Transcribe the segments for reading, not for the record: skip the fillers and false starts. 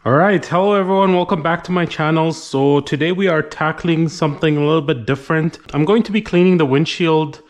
All right, hello everyone, welcome back to my channel. So today we are tackling something a little bit different. I'm going to be cleaning the windshield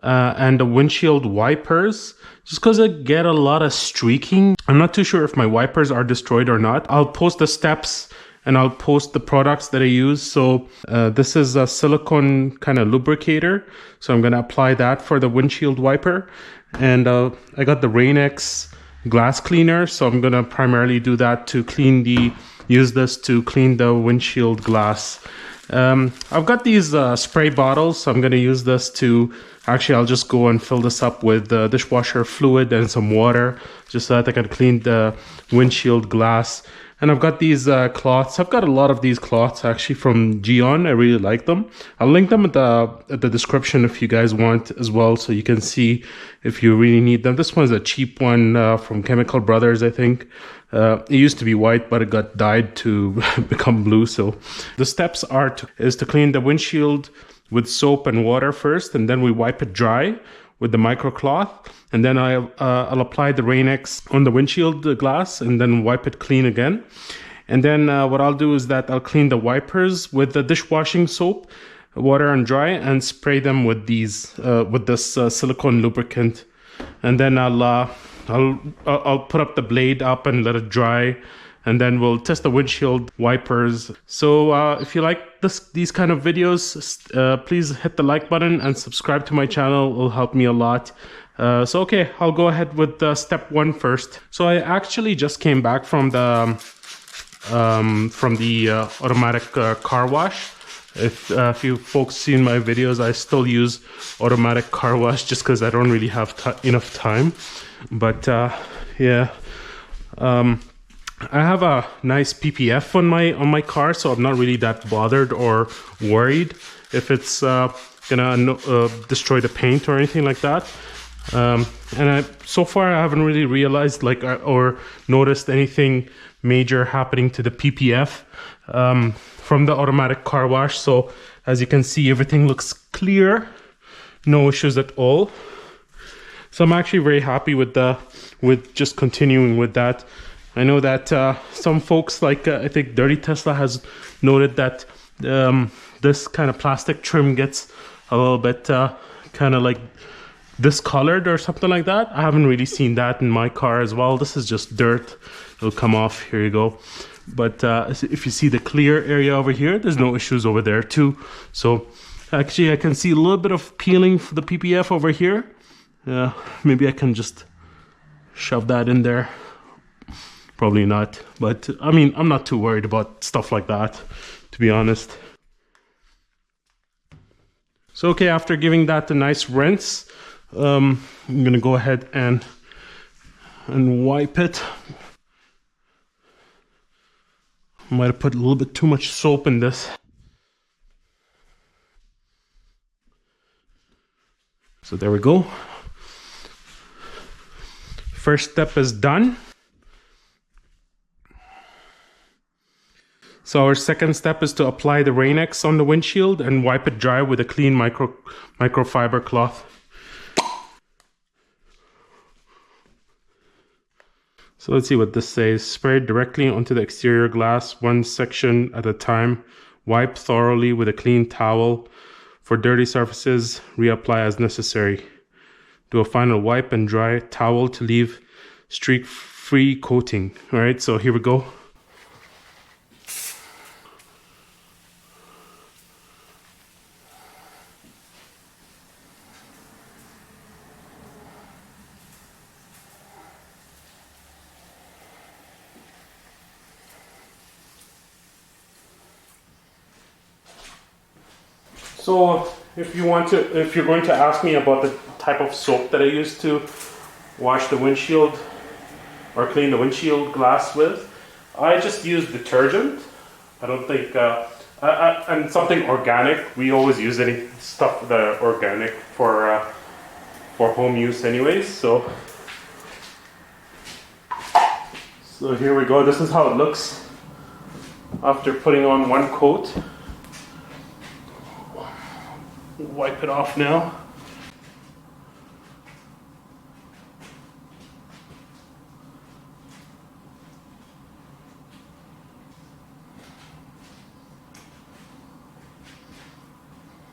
and the windshield wipers just because I get a lot of streaking. I'm not too sure if my wipers are destroyed or not. I'll post the steps and I'll post the products that I use. So this is a silicone kind of lubricator. So I'm going to apply that for the windshield wiper. And I got the Rain-X glass cleaner, so I'm gonna primarily do that to use this to clean the windshield glass. I've got these spray bottles, so I'm gonna use this to I'll just go and fill this up with dishwasher fluid and some water just so that I can clean the windshield glass. And I've got these cloths. I've got a lot of these cloths actually from Gion. I really like them. I'll link them at the description if you guys want as well, so you can see if you really need them. This one's a cheap one from Chemical Brothers, I think. It used to be white, but it got dyed to become blue. So the steps is to clean the windshield with soap and water first, and then we wipe it dry with the microcloth, and then I'll apply the Rain-X on the windshield glass and then wipe it clean again. And then what I'll do is that I'll clean the wipers with the dishwashing soap, water and dry, and spray them with this silicone lubricant. And then I'll put up the blade up and let it dry, and then we'll test the windshield wipers. So if you like these kind of videos, please hit the like button and subscribe to my channel. It will help me a lot. So okay, I'll go ahead with step one first. So I actually just came back from the automatic car wash. If you folks seen my videos, I still use automatic car wash just because I don't really have enough time. But yeah. I have a nice PPF on my car, so I'm not really that bothered or worried if it's gonna destroy the paint or anything like that. And so far I haven't really realized or noticed anything major happening to the PPF from the automatic car wash. So as you can see, everything looks clear, no issues at all. So I'm actually very happy with just continuing with that. I know that some folks, like I think Dirty Tesla, has noted that this kind of plastic trim gets a little bit kind of like discolored or something like that. I haven't really seen that in my car as well. This is just dirt. It'll come off. Here you go. But if you see the clear area over here, there's no issues over there too. So actually I can see a little bit of peeling for the PPF over here. Maybe I can just shove that in there. Probably not, but I mean, I'm not too worried about stuff like that, to be honest. So okay, after giving that a nice rinse, I'm gonna go ahead and wipe it. I might have put a little bit too much soap in this. So there we go. First step is done. So our second step is to apply the Rain-X on the windshield and wipe it dry with a clean microfiber cloth. So let's see what this says. Spray directly onto the exterior glass, one section at a time. Wipe thoroughly with a clean towel. For dirty surfaces, reapply as necessary. Do a final wipe and dry towel to leave streak-free coating. All right, so here we go. So if you're going to ask me about the type of soap that I use to wash the windshield or clean the windshield glass with, I just use detergent. I don't think, and something organic. We always use any stuff that are organic for home use anyways. So here we go. This is how it looks after putting on one coat. Wipe it off now.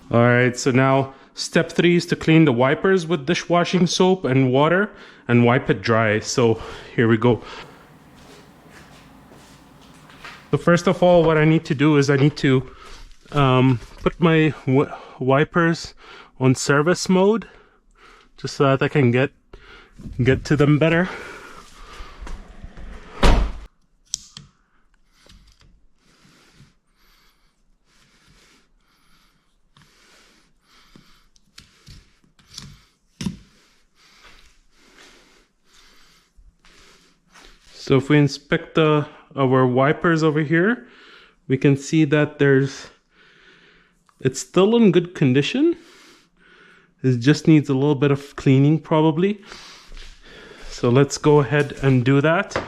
All right, so now step 3 is to clean the wipers with dishwashing soap and water and wipe it dry. So here we go. So first of all, what I need to do is I need to put my wipers on service mode, just so that I can get to them better. So if we inspect our wipers over here, we can see that it's still in good condition. It just needs a little bit of cleaning probably. So let's go ahead and do that.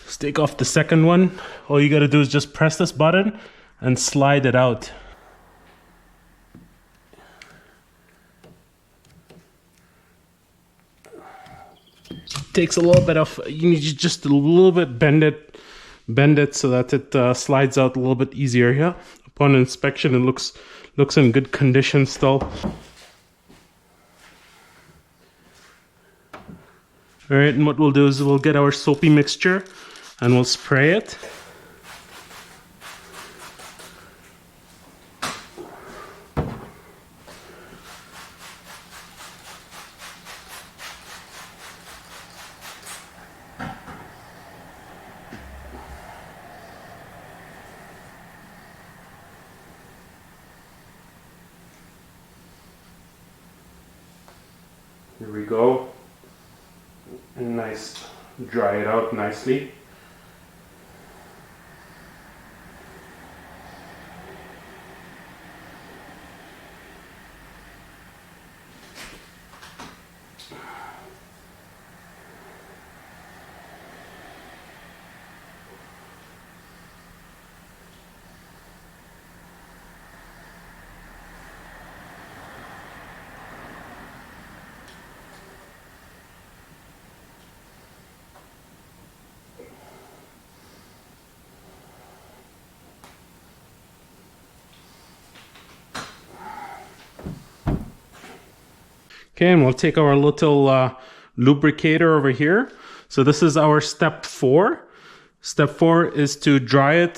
Let's take off the second one. All you gotta do is just press this button and slide it out. Takes a little bit of, you need to just a little bit bend it so that it slides out a little bit easier here. Upon inspection, it looks in good condition still. All right, and what we'll do is we'll get our soapy mixture and we'll spray it. Here we go. Nice, dry it out nicely. Okay, and we'll take our little lubricator over here. So this is our step 4. Step 4 is to dry it,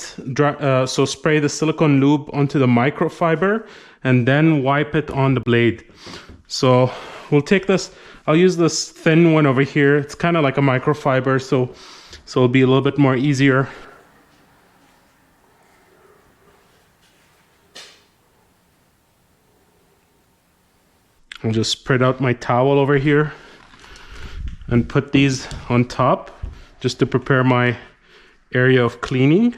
so spray the silicone lube onto the microfiber and then wipe it on the blade. So we'll take this, I'll use this thin one over here. It's kind of like a microfiber, so it'll be a little bit more easier. I'll just spread out my towel over here and put these on top just to prepare my area of cleaning.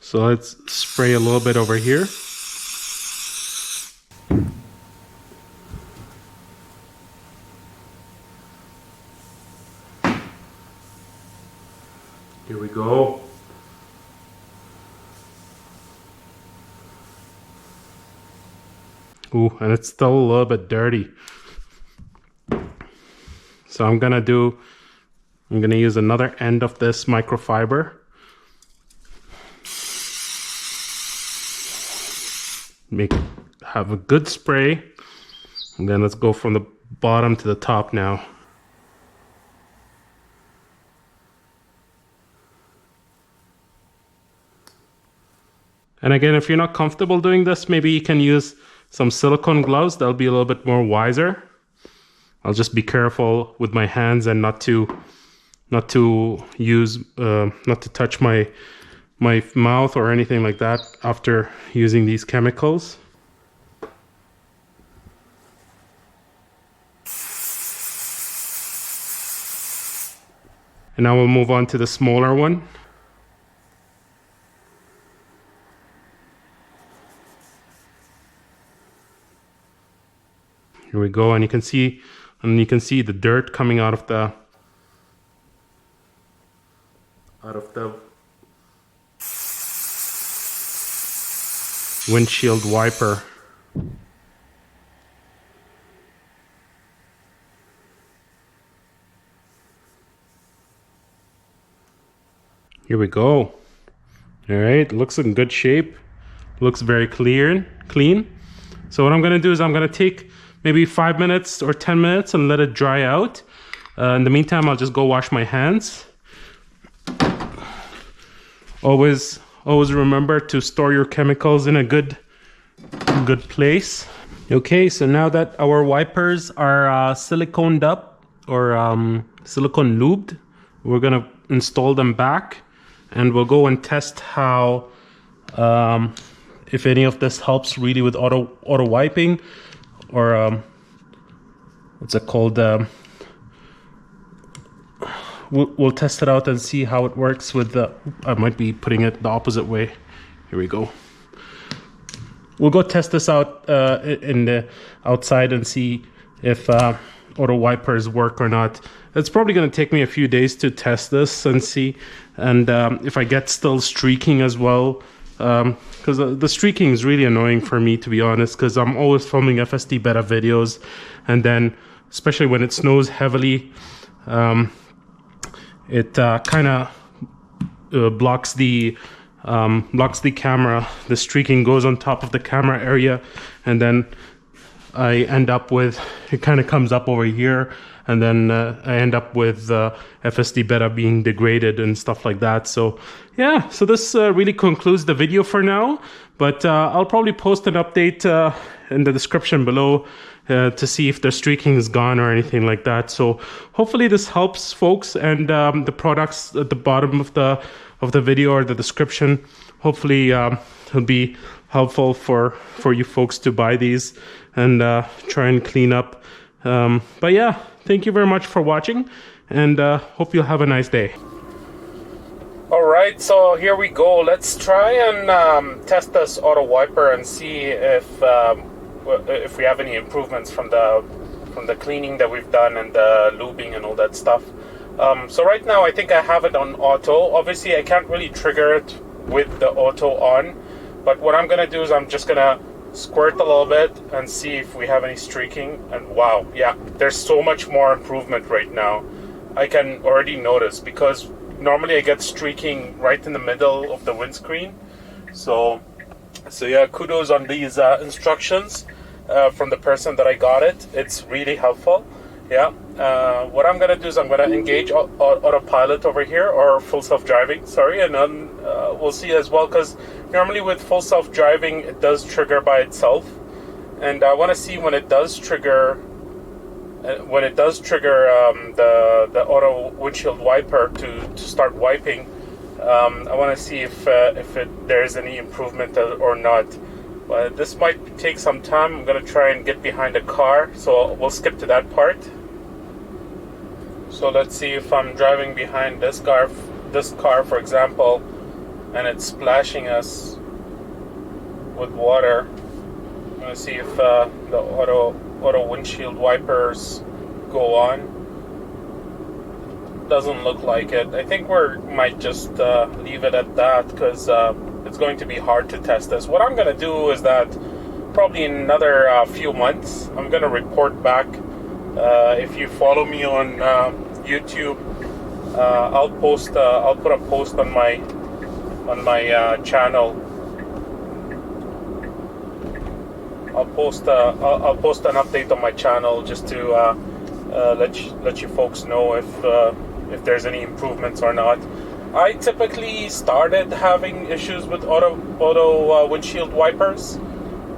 So let's spray a little bit over here. Here we go. Ooh, and it's still a little bit dirty. So I'm gonna use another end of this microfiber. Have a good spray. And then let's go from the bottom to the top now. And again, if you're not comfortable doing this, maybe you can use some silicone gloves. That'll be a little bit more wiser. I'll just be careful with my hands and not to touch my mouth or anything like that after using these chemicals. And now we'll move on to the smaller one. Here we go, and you can see the dirt coming out of the windshield wiper. Here we go. All right, looks in good shape. Looks very clean. So what I'm gonna do is I'm gonna take maybe 5 minutes or 10 minutes and let it dry out. In the meantime, I'll just go wash my hands. Always remember to store your chemicals in a good place. Okay, so now that our wipers are siliconed up or silicone lubed, we're gonna install them back, and we'll go and test how if any of this helps really with auto wiping, or what's it called? We'll test it out and see how it works with the. I might be putting it the opposite way. Here we go. We'll go test this out in the outside and see if auto wipers work or not. It's probably going to take me a few days to test this and see, and if I get still streaking as well, because the streaking is really annoying for me, to be honest, because I'm always filming FSD Beta videos, and then especially when it snows heavily, it kind of blocks the camera. The streaking goes on top of the camera area, and then I end up with, it kind of comes up over here, and then I end up with FSD Beta being degraded and stuff like that. So yeah, so this really concludes the video for now, but I'll probably post an update in the description below to see if the streaking is gone or anything like that. So hopefully this helps, folks, and the products at the bottom of the video or the description, hopefully it'll be helpful for you folks to buy these and try and clean up. But yeah, thank you very much for watching, and hope you'll have a nice day. All right, so here we go. Let's try and test this auto wiper and see if we have any improvements from the cleaning that we've done and the lubing and all that stuff. So right now I think I have it on auto. Obviously I can't really trigger it with the auto on, but what I'm gonna do is I'm just gonna squirt a little bit and see if we have any streaking. And wow, yeah, there's so much more improvement right now. I can already notice, because normally I get streaking right in the middle of the windscreen. So yeah, kudos on these instructions from the person that I got it. It's really helpful. Yeah, what I'm gonna do is I'm gonna engage autopilot over here, or full self-driving, sorry, and then we'll see as well, because normally with full self-driving it does trigger by itself, and I want to see when it does trigger the auto windshield wiper to start wiping. I want to see if there's any improvement or not. But this might take some time. I'm gonna try and get behind a car, so we'll skip to that part. So let's see if I'm driving behind this car, for example, and it's splashing us with water. I'm gonna see if the auto windshield wipers go on. Doesn't look like it. I think we might just leave it at that, because it's going to be hard to test this. What I'm gonna do is that probably in another few months I'm gonna report back. If you follow me on YouTube, I'll put a post on my channel. I'll post an update on my channel just to let you folks know if there's any improvements or not. I typically started having issues with auto windshield wipers.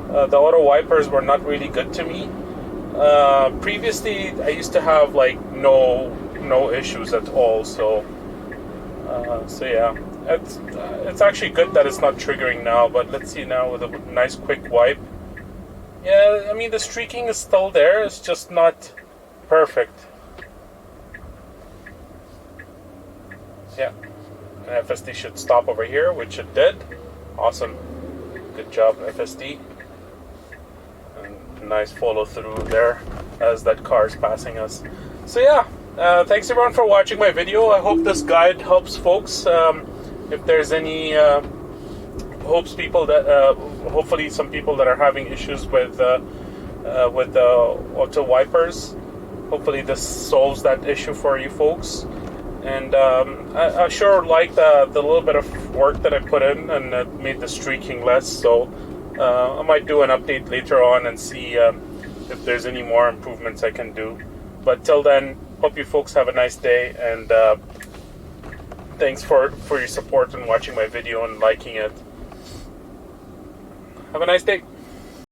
The auto wipers were not really good to me. Previously I used to have like no issues at all, so yeah, it's actually good that it's not triggering now. But let's see now with a nice quick wipe. Yeah, I mean the streaking is still there, it's just not perfect. Yeah, and FSD should stop over here, which it did. Awesome, good job FSD. And nice follow through there as that car is passing us. So yeah, thanks everyone for watching my video. I hope this guide helps folks. If there's any hopefully some people that are having issues with the auto wipers, hopefully this solves that issue for you folks. And I sure like the little bit of work that I put in, and it made the streaking less. So I might do an update later on and see if there's any more improvements I can do. But till then, hope you folks have a nice day, and thanks for your support and watching my video and liking it. Have a nice day.